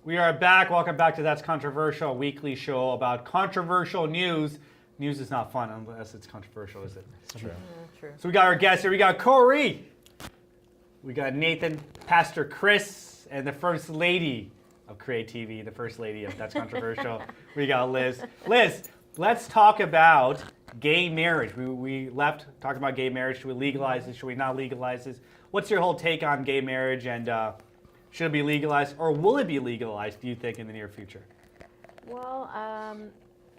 We are back. Welcome back to That's Controversial, a weekly show about controversial news. News is not fun unless it's controversial, is it? It's true. True. So we got our guests here. We got Kory. We got Nathan, Pastor Chris, and the First Lady of CreaTV, the First Lady of That's Controversial. We got Liz. Liz, let's talk about gay marriage. We left talking about gay marriage. Should we legalize it? Should we not legalize this? What's your whole take on gay marriage, and should it be legalized, or will it be legalized, do you think, in the near future? Well,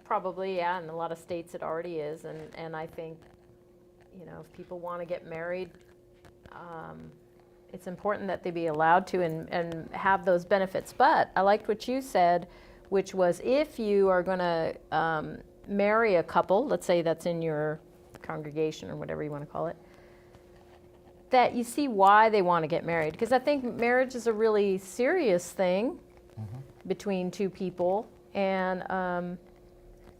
probably, yeah. In a lot of states it already is. And I think, you know, if people want to get married, it's important that they be allowed to and have those benefits. But I liked what you said, which was if you are going to marry a couple, let's say that's in your congregation or whatever you want to call it, that you see why they want to get married. Because I think marriage is a really serious thing between two people. And,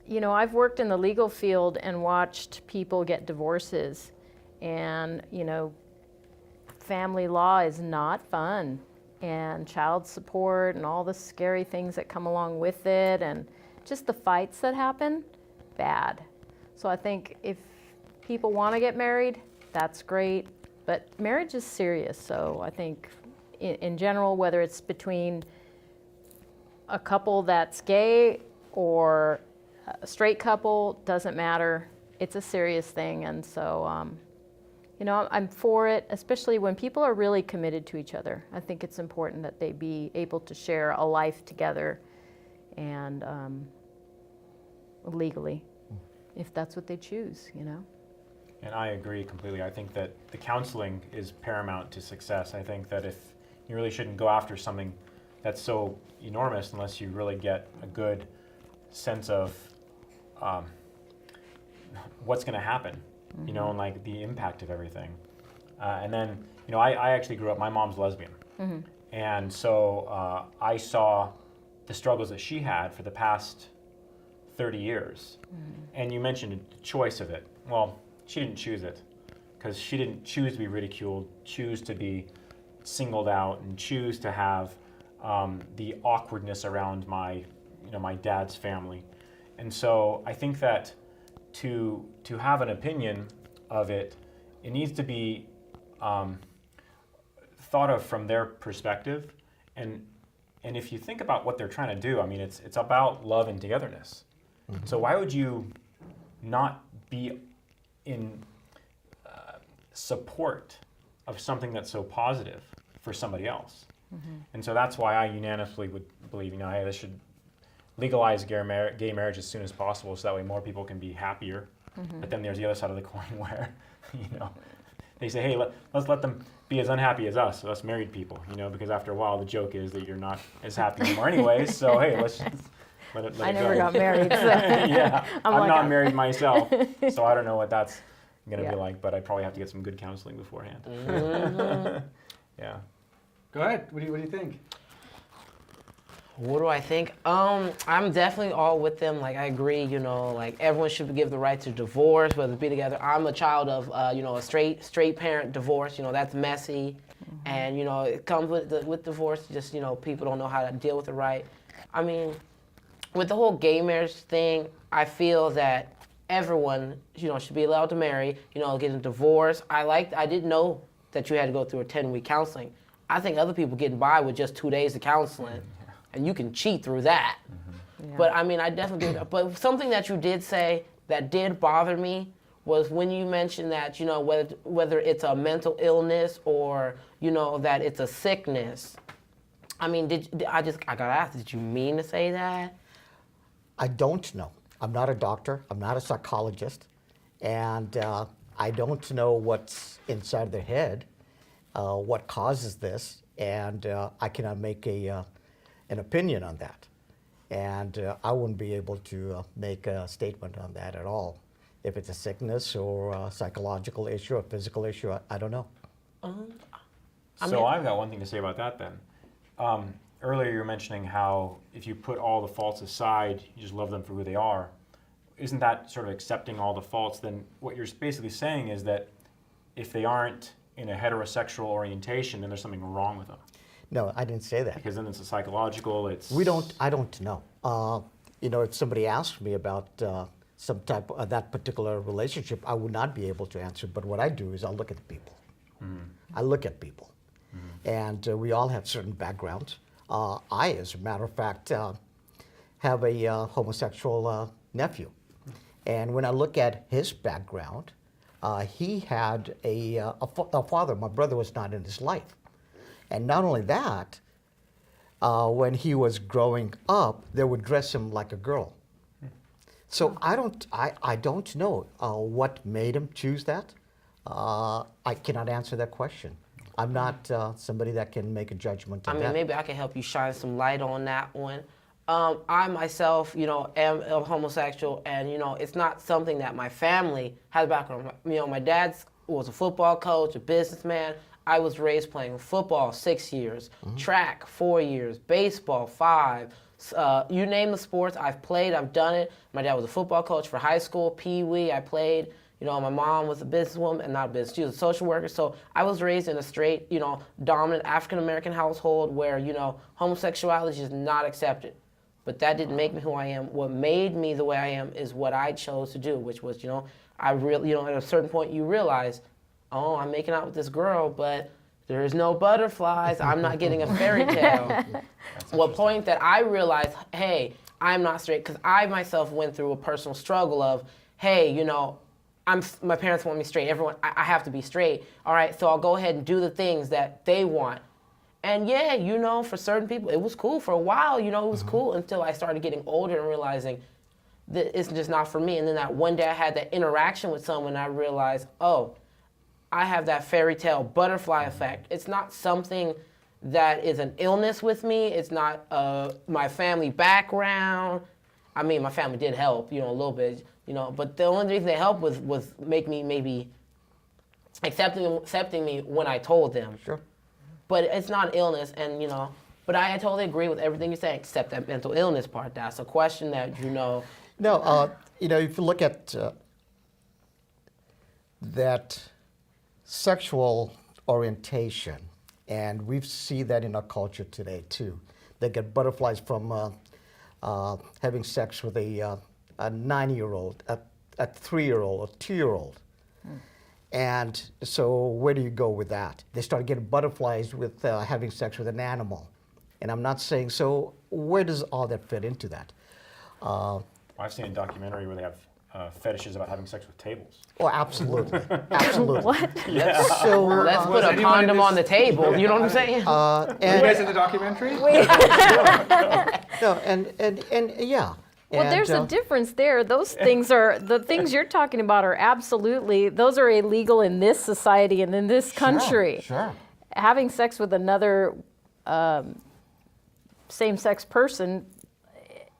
you know, I've worked in the legal field and watched people get divorces. And, you know, family law is not fun. And child support and all the scary things that come along with it. And just the fights that happen, bad. So I think if people want to get married, that's great. But marriage is serious, so I think in general, whether it's between a couple that's gay or a straight couple, doesn't matter. It's a serious thing, and so, you know, I'm for it, especially when people are really committed to each other. I think it's important that they be able to share a life together and legally, if that's what they choose, you know. And I agree completely. I think that the counseling is paramount to success. I think that if you really shouldn't go after something that's so enormous unless you really get a good sense of what's going to happen, you know, and like the impact of everything. And then, you know, I actually grew up, my mom's lesbian. And so I saw the struggles that she had for the past 30 years. And you mentioned the choice of it. Well, she didn't choose it because she didn't choose to be ridiculed, choose to be singled out, and choose to have the awkwardness around my dad's family. And so I think that to have an opinion of it, it needs to be thought of from their perspective. And if you think about what they're trying to do, I mean, it's about love and togetherness. So why would you not be in support of something that's so positive for somebody else? And so that's why I unanimously would believe, you know, hey, this should legalize gay marriage as soon as possible, so that way more people can be happier. But then there's the other side of the coin where, you know, they say, hey, let's let them be as unhappy as us married people, you know, because after a while the joke is that you're not as happy anymore anyways. So hey, let's just let it I go. never got married, so Yeah, I'm like, not married myself, so I don't know what that's going to be like, but I probably have to get some good counseling beforehand. Yeah. Go ahead. What do you think? What do I think? I'm definitely all with them. Like, I agree, you know, like everyone should be given the right to divorce, whether it be together. I'm a child of, you know, a straight parent divorce. You know, that's messy. And, you know, it comes with divorce. Just, you know, people don't know how to deal with it right. I mean, with the whole gay marriage thing, I feel that everyone, you know, should be allowed to marry, you know, get a divorce. I didn't know that you had to go through a 10-week counseling. I think other people getting by with just 2 days of counseling. And you can cheat through that. Yeah. But I mean, I definitely do that. But something that you did say that did bother me was when you mentioned that, you know, whether it's a mental illness or, you know, that it's a sickness. I mean, I got to ask, did you mean to say that? I don't know. I'm not a doctor. I'm not a psychologist. And I don't know what's inside their head, what causes this. And I cannot make an opinion on that. And I wouldn't be able to make a statement on that at all. If it's a sickness or a psychological issue, a physical issue, I don't know. So I've got one thing to say about that then. Earlier you were mentioning how if you put all the faults aside, you just love them for who they are. Isn't that sort of accepting all the faults? Then what you're basically saying is that if they aren't in a heterosexual orientation, then there's something wrong with them. No, I didn't say that. Because then it's a psychological, it's... I don't know. If somebody asked me about some type of that particular relationship, I would not be able to answer. But what I do is I look at the people. I look at people. And we all have certain backgrounds. I, as a matter of fact, have a homosexual nephew. And when I look at his background, he had a father. My brother was not in his life. And not only that, when he was growing up, they would dress him like a girl. So I don't know what made him choose that. I cannot answer that question. I'm not somebody that can make a judgment on that. Maybe I can help you shine some light on that one. I myself, am a homosexual, and it's not something that my family has a background. My dad was a football coach, a businessman. I was raised playing football 6 years, track 4 years, baseball 5. You name the sports, I've played, I've done it. My dad was a football coach for high school, Pee-wee, I played. My mom was a businesswoman, and not a business, she was a social worker. So I was raised in a straight, dominant African-American household where, homosexuality is not accepted. But that didn't make me who I am. What made me the way I am is what I chose to do, which was, I really, at a certain point you realize, oh, I'm making out with this girl, but there's no butterflies. I'm not getting a fairy tale. What point that I realized, hey, I'm not straight, because I myself went through a personal struggle of, hey, my parents want me straight. I have to be straight. All right, so I'll go ahead and do the things that they want. And yeah, for certain people, it was cool for a while. It was cool until I started getting older and realizing that it's just not for me. And then that one day I had that interaction with someone, and I realized, oh, I have that fairy tale butterfly effect. It's not something that is an illness with me. It's not my family background. My family did help, a little bit, but the only reason they helped was make me maybe accepting me when I told them. Sure. But it's not an illness, and but I totally agree with everything you're saying, except that mental illness part. That's a question that No, if you look at that sexual orientation, and we see that in our culture today too. They get butterflies from having sex with a 9-year-old, a 3-year-old, a 2-year-old. And so where do you go with that? They start getting butterflies with having sex with an animal. And I'm not saying, so where does all that fit into that? I've seen a documentary where they have fetishes about having sex with tables. Oh, absolutely. Absolutely. What? Yeah. So, let's put a condom on the table. You know what I'm saying? Were you guys in the documentary? no, and yeah. Well, there's a difference there. Those things are, the things you're talking about are absolutely, those are illegal in this society and in this country. Sure. Having sex with another same-sex person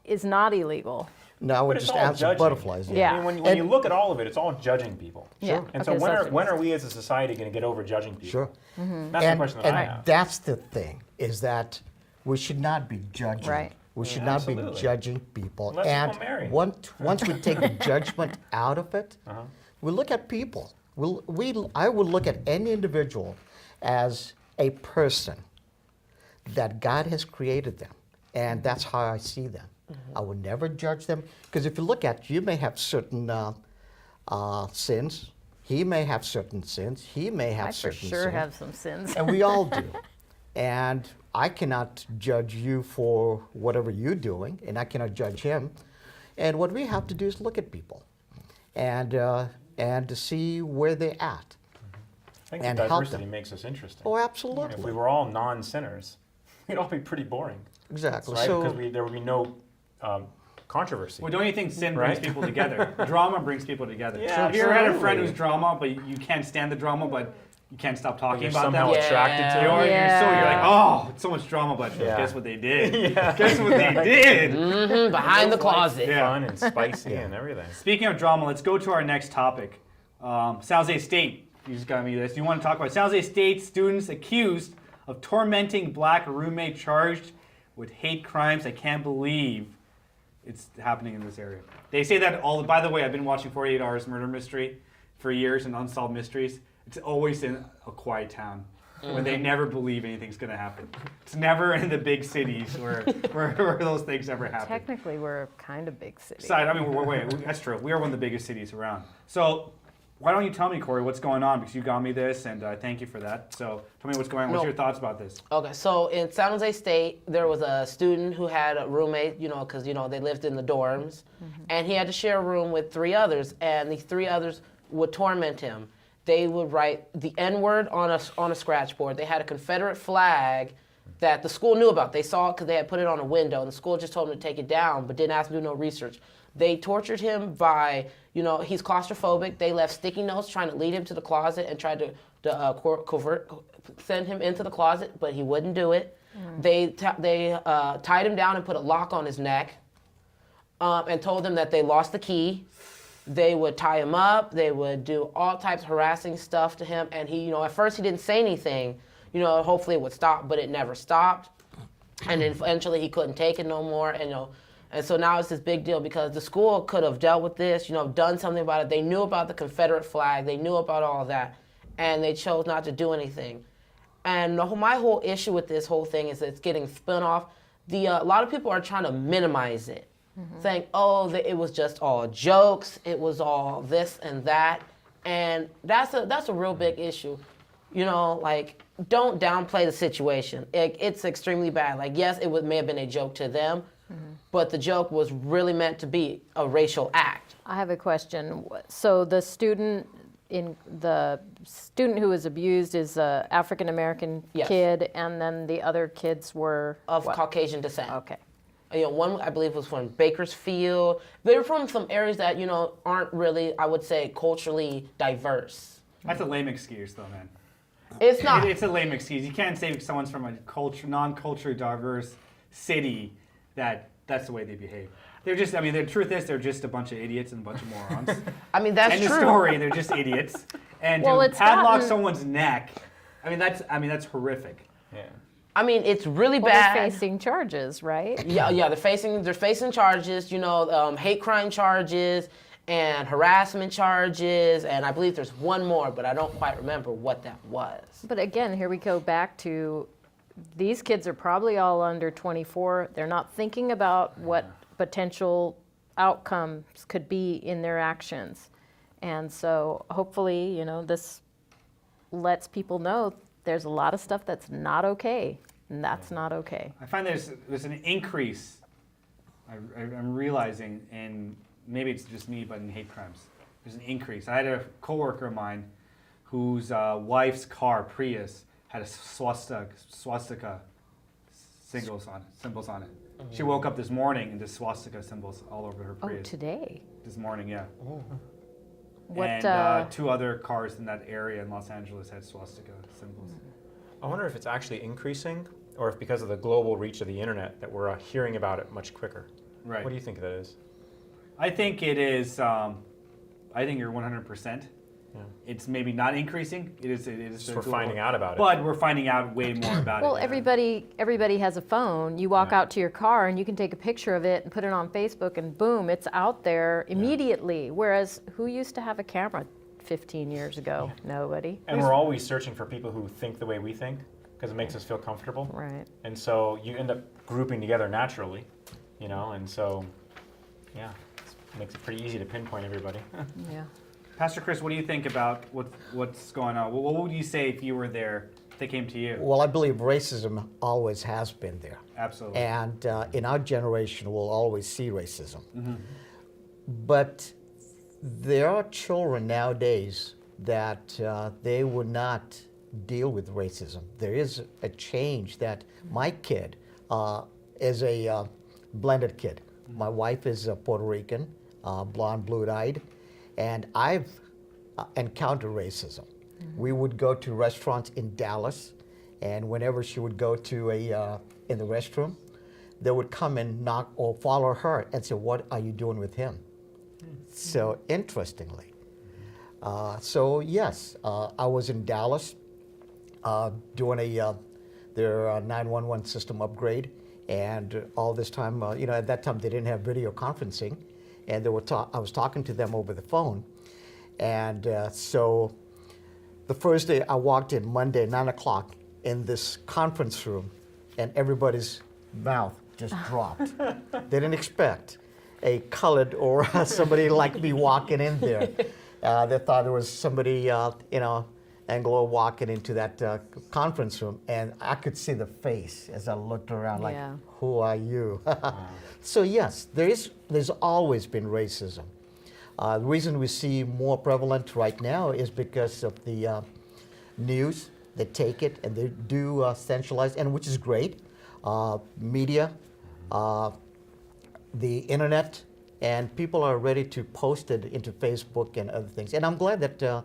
is not illegal. No, I would But it's just all answer judging. butterflies. Yeah. When you look at all of it, it's all judging people. Yeah. And Okay, so that's when are we as a society going to get over judging people? Sure. That's the question that I and have. that's the thing, is that we should not be judging. Right. We should Yeah, not be absolutely. judging people. Let and people marry. once we take the judgment out of it, we look at people. I would look at any individual as a person that God has created them. And that's how I see them. I would never judge them. Because if you look at, you may have certain sins. He may have certain sins. He may have I for certain sure sins. have some sins. And we all do. And I cannot judge you for whatever you're doing, and I cannot judge him. And what we have to do is look at people and to see where they're at. I think and the help diversity them. makes us interesting. Oh, If absolutely. we were all non-sinners, we'd all be pretty boring. Exactly. Right? So, Because there would be no controversy. Well, don't you think sin brings Right? people together? Drama brings people together. Yeah, Have you ever had a friend absolutely. who's drama, but you can't stand the drama, but you can't stop talking You're about somehow them? attracted to Or it. you're like, oh, it's so much drama, but Yeah. guess what they did? Guess what they did? Behind the closet. Yeah. Fun and spicy and everything. Speaking of drama, let's go to our next topic. San Jose State. You just got me this. You want to talk about San Jose State students accused of tormenting black roommate charged with hate crimes. I can't believe it's happening in this area. They say that all. By the way, I've been watching 48 Hours Murder Mystery for years and Unsolved Mysteries. It's always in a quiet town. when they never believe anything's going to happen. It's never in the big cities where those things ever happen. Technically, we're a kind of big city. Side, I mean, that's true. We are one of the biggest cities around. So why don't you tell me, Kory, what's going on? Because you got me this, and I thank you for that. So tell me what's going on. What's your thoughts about this? Okay, so in San Jose State, there was a student who had a roommate, because, they lived in the dorms, and he had to share a room with 3 others, and the 3 others would torment him. They would write the N-word on a scratch board. They had a Confederate flag that the school knew about. They saw it because they had put it on a window, and the school just told him to take it down, but didn't ask him to do no research. They tortured him by, he's claustrophobic. They left sticky notes trying to lead him to the closet and tried to send him into the closet, but he wouldn't do it. They tied him down and put a lock on his neck and told him that they lost the key. They would tie him up. They would do all types of harassing stuff to him. And he, at first he didn't say anything. Hopefully it would stop, but it never stopped. And then eventually he couldn't take it no more. And so now it's this big deal because the school could have dealt with this, done something about it. They knew about the Confederate flag. They knew about all of that. And they chose not to do anything. And my whole issue with this whole thing is that it's getting spun off. A lot of people are trying to minimize it. Saying, it was just all jokes, it was all this and that, and that's a real big issue. Don't downplay the situation. It's extremely bad. Yes, it may have been a joke to them, but the joke was really meant to be a racial act. I have a question. So the student who was abused is a African American kid, and then the other kids were of what? Caucasian descent. Okay. One I believe was from Bakersfield. They were from some areas that aren't really, I would say, culturally diverse. That's a lame excuse, though, man. It's not. It's a lame excuse. You can't say someone's from a non-culturally diverse city that's the way they behave. They're just. The truth is, they're just a bunch of idiots and a bunch of morons. That's End true. of story. They're just idiots. And Well, to it's padlock gotten- someone's neck. That's horrific. Yeah. It's really Well, bad. they're facing charges, right? Yeah, they're facing charges, hate crime charges and harassment charges, and I believe there's one more, but I don't quite remember what that was. But again, here we go back to these kids are probably all under 24. They're not thinking about what potential outcomes could be in their actions. And so hopefully, this lets people know there's a lot of stuff that's not okay, and that's not okay. I find there's an increase. I'm realizing, and maybe it's just me, but in hate crimes, there's an increase. I had a coworker of mine whose wife's car, Prius, had a swastika symbols on it. She woke up this morning and there's swastika symbols all over her Oh, Prius. today? This morning, yeah. What? And 2 other cars in that area in Los Angeles had swastika symbols. I wonder if it's actually increasing, or if because of the global reach of the internet that we're hearing about it much quicker. Right. What do you think that is? I think it is. I think you're 100%. Yeah. It's maybe not increasing. It is. Just we're finding out about it. But we're finding out way more about it. Well, everybody has a phone. You walk Yeah. out to your car and you can take a picture of it and put it on Facebook, and boom, it's out there immediately. Whereas who used to have a camera 15 years ago? Nobody. And we're always searching for people who think the way we think, because it makes us feel comfortable. Right. And so you end up grouping together naturally, and so, yeah, it makes it pretty easy to pinpoint everybody. Yeah. Pastor Chris, what do you think about what's going on? What would you say if you were there, if they came to you? Well, I believe racism always has been there. Absolutely. And in our generation, we'll always see racism. But there are children nowadays that they would not deal with racism. There is a change that my kid is a blended kid. My wife is Puerto Rican, blonde, blue-eyed, and I've encountered racism. We would go to restaurants in Dallas, and whenever she would go to in the restroom, they would come and knock or follow her and say, "What are you doing with him?" So interestingly, so yes, I was in Dallas doing their 911 system upgrade, and all this time, at that time they didn't have video conferencing, and I was talking to them over the phone, and so The first day I walked in, Monday, 9 o'clock, in this conference room, and everybody's mouth just dropped. They didn't expect a colored or somebody like me walking in there. They thought there was somebody, Anglo walking into that conference room, and I could see the face as I looked around, like, Yeah. who are you? So yes, there's always been racism. The reason we see more prevalent right now is because of the news. They take it and they do centralize, and which is great. Media, the internet, and people are ready to post it into Facebook and other things. And I'm glad that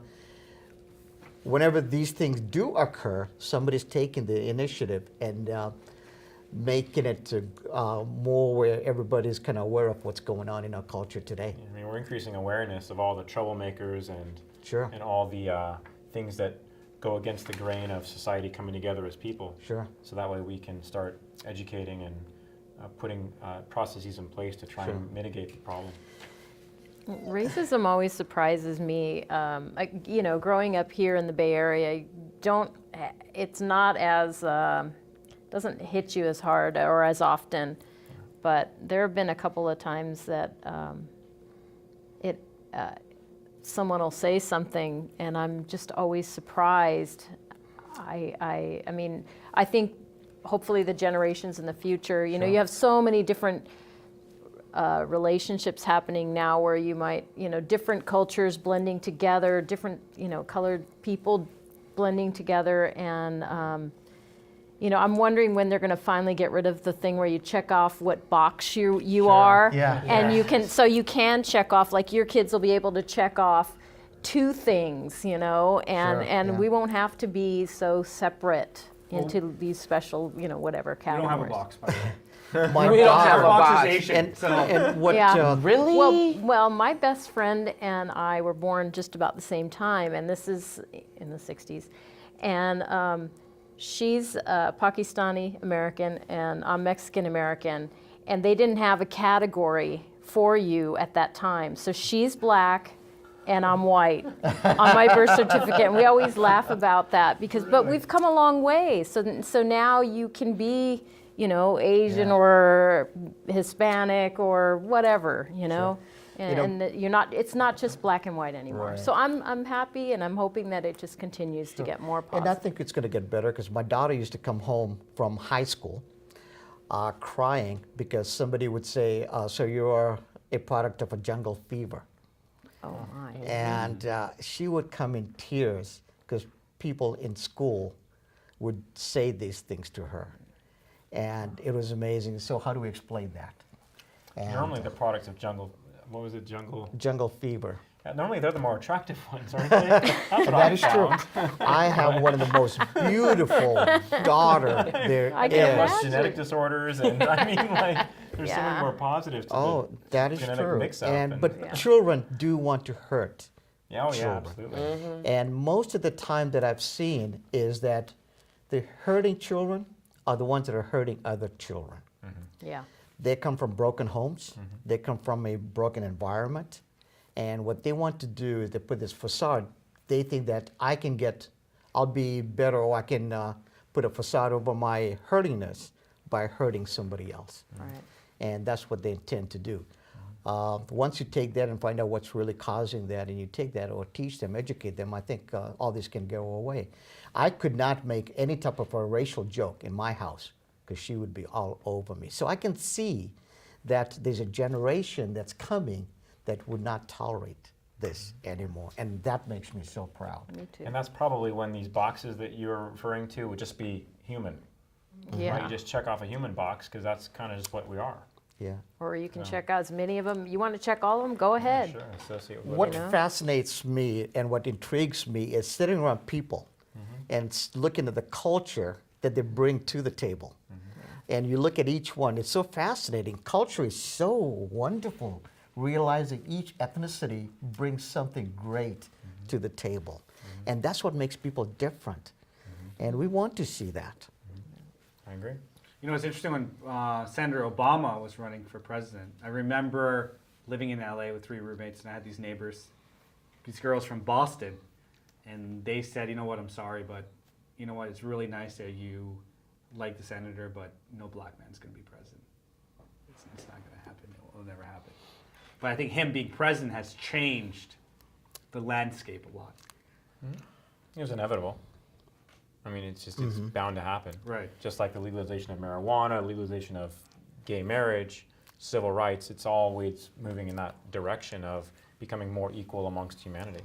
whenever these things do occur, somebody's taking the initiative and making it more where everybody's kind of aware of what's going on in our culture today. I mean, we're increasing awareness of all the troublemakers and Sure. and all the things that go against the grain of society coming together as people. Sure. So that way we can start educating and putting processes in place to try and mitigate the problem. Racism always surprises me. Growing up here in the Bay Area, it's not as, doesn't hit you as hard or as often, but there have been a couple of times that someone will say something and I'm just always surprised. I mean, I think hopefully the generations in the future, you have so many different relationships happening now where you might, different cultures blending together, different, colored people blending together. And, I'm wondering when they're going to finally get rid of the thing where you check off what box you are. Yeah. And you can check off, like your kids will be able to check off 2 things, and we won't have to be so separate into these special, whatever We categories. don't have a box, by the way. My We don't have daughter- a box. Boxization, And, so and what? Yeah. Really? Well, my best friend and I were born just about the same time, and this is in the 60s. And she's Pakistani American, and I'm Mexican American, and they didn't have a category for you at that time. So she's black, and I'm white on my birth certificate. And we always laugh about that but we've come a long way. So now you can be, Asian or Hispanic or whatever, and you're not. It's not just black and white anymore. Right. So I'm happy, and I'm hoping that it just continues to get more And I positive. think it's going to get better because my daughter used to come home from high school crying because somebody would say, so you are a product of a jungle fever. Oh my. And she would come in tears because people in school would say these things to her. And it was amazing. So how do we explain that? And, Normally the products of jungle, what was it, jungle? jungle fever. Normally they're the more attractive ones, aren't they? That's what That I is true. found. I have one of the most beautiful daughter there I is. can Less imagine. genetic disorders, and I mean, like, there's so Yeah. many more positives to Oh, that is genetic true. mix-up And but Yeah. children do want to hurt. yeah, oh yeah, children. absolutely. And most of the time that I've seen is that the hurting children are the ones that are hurting other children. Yeah. They come from broken homes. They come from a broken environment. And what they want to do is they put this facade. They think that I'll be better, or I can put a facade over my hurtingness by hurting somebody else. Right. And that's what they intend to do. Once you take that and find out what's really causing that, and you take that or teach them, educate them, I think all this can go away. I could not make any type of a racial joke in my house because she would be all over me. So I can see that there's a generation that's coming that would not tolerate this anymore. And that makes me so proud. Me too. And that's probably when these boxes that you're referring to would just be human. Yeah. Right? You just check off a human box because that's kind of just what we are. Yeah. Or you can check out as many of them. You want to check all of them? Go ahead. Sure, associate with What You know? fascinates me and what intrigues me is sitting around people and looking at the culture that they bring to the table. And you look at each one, it's so fascinating. Culture is so wonderful, realizing each ethnicity brings something great to the table. And that's what makes people different. And we want to see that. I agree. You know, it's interesting when Senator Obama was running for president. I remember living in LA with 3 roommates, and I had these neighbors, these girls from Boston, and they said, you know what, I'm sorry, but you know what, it's really nice that you like the senator, but no black man's going to be president. It's not going to happen. It will never happen. But I think him being president has changed the landscape a lot. It was inevitable. I mean, it's just, it's bound to happen. Right. Just like the legalization of marijuana, legalization of gay marriage, civil rights, it's always moving in that direction of becoming more equal amongst humanity.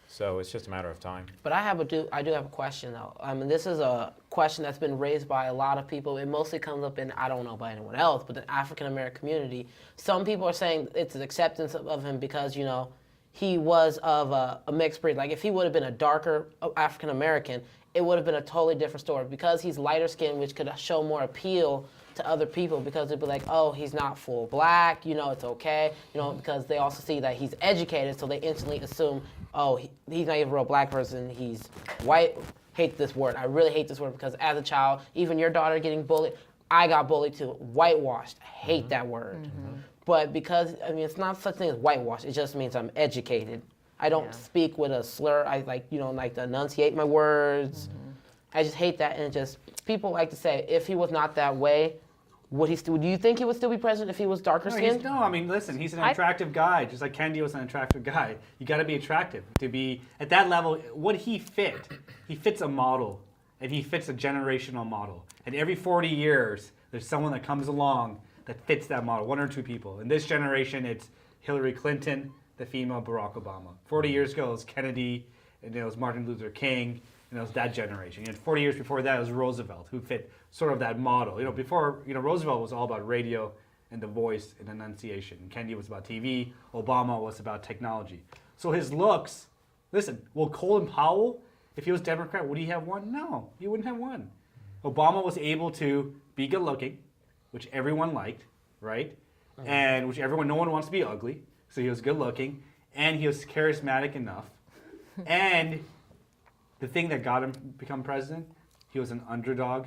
So it's just a matter of time. But I do have a question though. I mean, this is a question that's been raised by a lot of people. It mostly comes up in, I don't know about anyone else, but the African American community. Some people are saying it's an acceptance of him because, you know, he was of a mixed breed. Like if he would have been a darker African American, it would have been a totally different story. Because he's lighter skinned, which could show more appeal to other people, because they'd be like, oh, he's not full black, you know, it's okay, you know, because they also see that he's educated, so they instantly assume, oh, he's not even a real black person, he's white. Hate this word. I really hate this word because as a child, even your daughter getting bullied, I got bullied too. Whitewashed. I hate that word. But because, I mean, it's not such thing as whitewash. It just means I'm educated. I don't speak with a slur. I like, you know, like to enunciate my words. I just hate that. And it just, people like to say, if he was not that way, would he still, do you think he would still be president if he was darker skinned? No, I mean, listen, he's an attractive guy, just like Kennedy was an attractive guy. You got to be attractive to be at that level. What he fits a model, and he fits a generational model. And every 40 years, there's someone that comes along that fits that model, one or two people. In this generation, it's Hillary Clinton, the female Barack Obama. 40 years ago, it was Kennedy, and it was Martin Luther King, and it was that generation. And 40 years before that, it was Roosevelt, who fit sort of that model. You know, before, you know, Roosevelt was all about radio and the voice and enunciation. Kennedy was about TV. Obama was about technology. So his looks, listen, will Colin Powell, if he was Democrat, would he have won? No, he wouldn't have won. Obama was able to be good looking, which everyone liked, right? And which no one wants to be ugly. So he was good looking, and he was charismatic enough. And the thing that got him to become president, he was an underdog,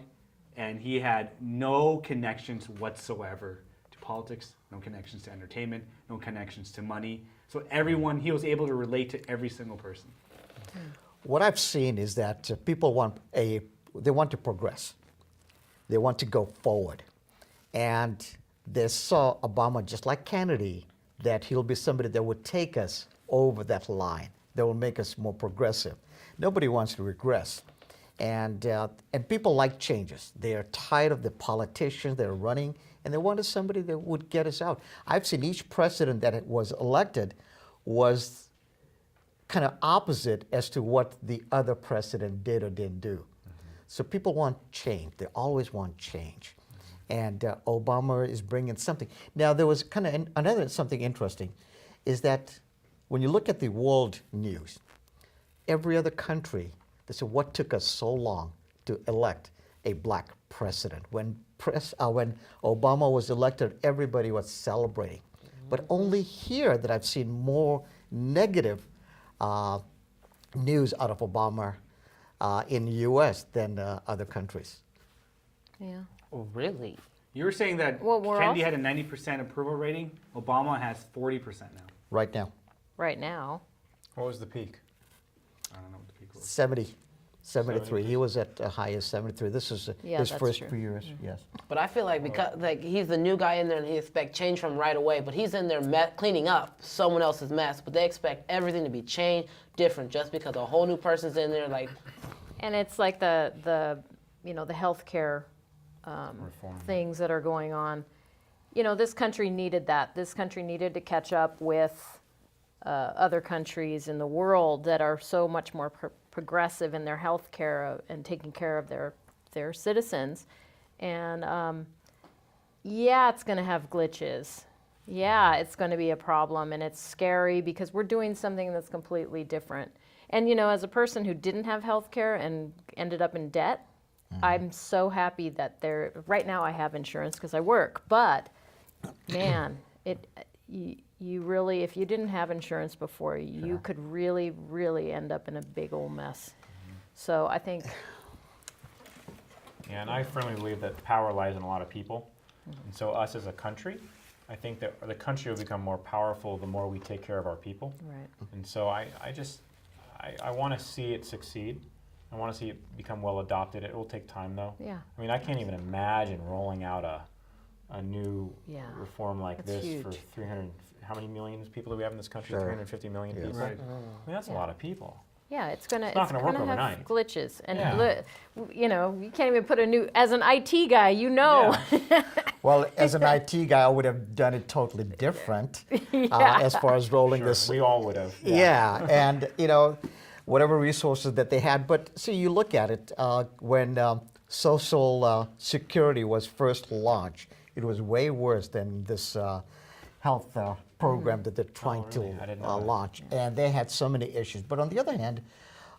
and he had no connections whatsoever to politics, no connections to entertainment, no connections to money. So he was able to relate to every single person. What I've seen is that people they want to progress. They want to go forward. And they saw Obama, just like Kennedy, that he'll be somebody that would take us over that line, that will make us more progressive. Nobody wants to regress. And people like changes. They are tired of the politicians that are running, and they wanted somebody that would get us out. I've seen each president that was elected was kind of opposite as to what the other president did or didn't do. So people want change. They always want change. And Obama is bringing something. Now, there was kind of another something interesting, is that when you look at the world news, every other country, they said, what took us so long to elect a black president? When Obama was elected, everybody was celebrating. But only here that I've seen more negative news out of Obama in the U.S. than other countries. Yeah. Oh, really? You were saying that Kennedy had a 90% approval rating. Obama has 40% now. Right now. Right now. What was the peak? I don't know what the peak was. 73. He was at the highest 73. This is his first few years. Yes. But I feel like because he's the new guy in there and he expects change from right away, but he's in there cleaning up someone else's mess, but they expect everything to be changed, different, just because a whole new person's in there. Like, and it's like the healthcare things that are going on. You know, this country needed that. This country needed to catch up with other countries in the world that are so much more progressive in their health care and taking care of their citizens. And yeah, it's going to have glitches. Yeah, it's going to be a problem, and it's scary because we're doing something that's completely different. And you know, as a person who didn't have health care and ended up in debt, I'm so happy that right now I have insurance because I work, but man, you really, if you didn't have insurance before, you could really, really end up in a big old mess. So I think. Yeah, and I firmly believe that power lies in a lot of people. And so us as a country, I think that the country will become more powerful the more we take care of our people. Right. And so I I want to see it succeed. I want to see it become well adopted. It will take time, though. Yeah. I mean, I can't even imagine rolling out a new Yeah. reform like That's this for huge. 300. How many millions of people do we have in this country? Sure. 350 million Yes. people. Right. I mean, that's a Yeah. lot of people. Yeah, it's gonna not gonna work have overnight. glitches, and Yeah. you know, you can't even put a new. As an IT guy, you know. Yeah. Well, as an IT guy, I would have done it totally different as far as rolling Sure, this. we all would have. Yeah, and you know, whatever resources that they had. But see, you look at it when Social Security was first launched, it was way worse than this health program that they're trying really? I didn't to know that. launch, and they had so many issues. But on the other hand,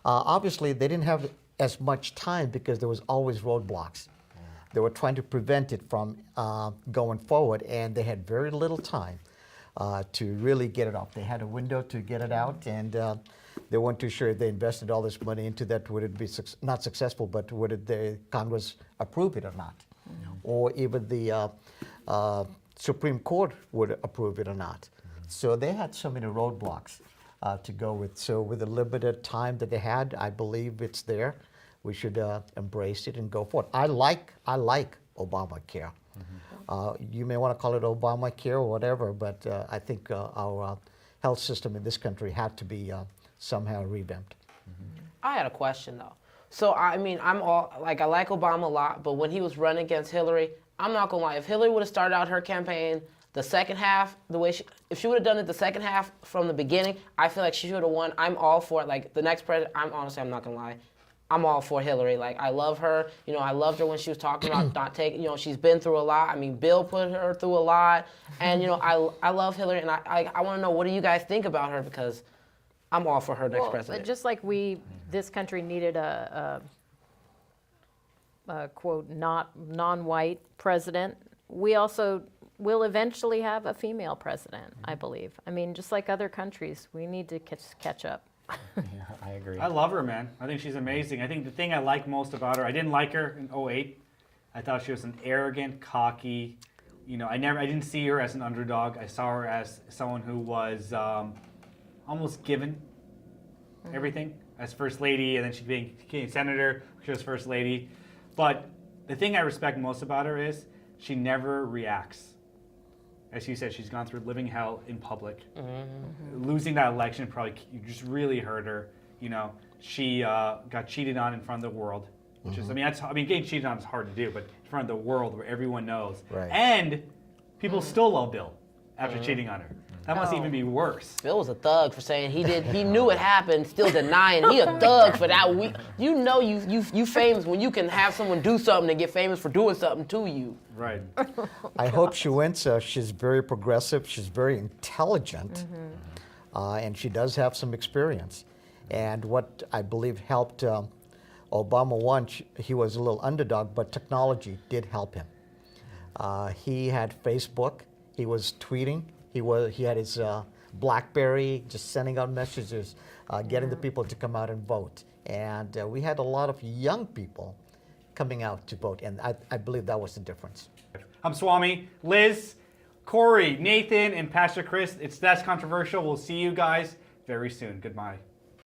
obviously they didn't have as much time because there was always roadblocks. They were trying to prevent it from going forward, and they had very little time to really get it off. They had a window to get it out, and they weren't too sure if they invested all this money into that, would it be not successful, but would the Congress approve it or not? Or even the Supreme Court would approve it or not. So they had so many roadblocks to go with. So with the limited time that they had, I believe it's there. We should embrace it and go forward. I like Obamacare. You may want to call it Obamacare or whatever, but I think our health system in this country had to be somehow revamped. I had a question though. So I mean, I like Obama a lot, but when he was running against Hillary, I'm not gonna lie. If Hillary would have started out her campaign the second half, the way if she would have done it the second half from the beginning, I feel like she should have won. I'm all for it. Like the next president, I'm not gonna lie. I'm all for Hillary. Like, I love her. You know, I loved her when she was talking about not taking, you know, she's been through a lot. I mean, Bill put her through a lot. And, you know, I love Hillary. And I want to know, what do you guys think about her? Because I'm all for her next president. Just like this country needed a quote, non-white president, we also will eventually have a female president, I believe. I mean, just like other countries, we need to catch up. Yeah, I agree. I love her, man. I think she's amazing. I think the thing I like most about her, I didn't like her in 2008. I thought she was an arrogant, cocky, you know, I didn't see her as an underdog. I saw her as someone who was almost given everything as first lady, and then she became senator. She was first lady. But the thing I respect most about her is she never reacts. As you said, she's gone through living hell in public. Losing that election probably just really hurt her. You know, she got cheated on in front of the world, which is, getting cheated on is hard to do, but in front of the world where everyone knows. Right. And people still love Bill after cheating on her. That must even be worse. Bill was a thug for saying he knew it happened, still denying. He a thug for that week. You know you famous when you can have someone do something and get famous for doing something to you. Right. I hope she wins. She's very progressive. She's very intelligent, and she does have some experience. And what I believe helped Obama won, he was a little underdog, but technology did help him. He had Facebook. He was tweeting. He had his BlackBerry, just sending out messages, getting the people to come out and vote. And we had a lot of young people coming out to vote, and I believe that was the difference. I'm Swami, Liz, Kory, Nathan, and Pastor Chris. That's controversial. We'll see you guys very soon. Goodbye.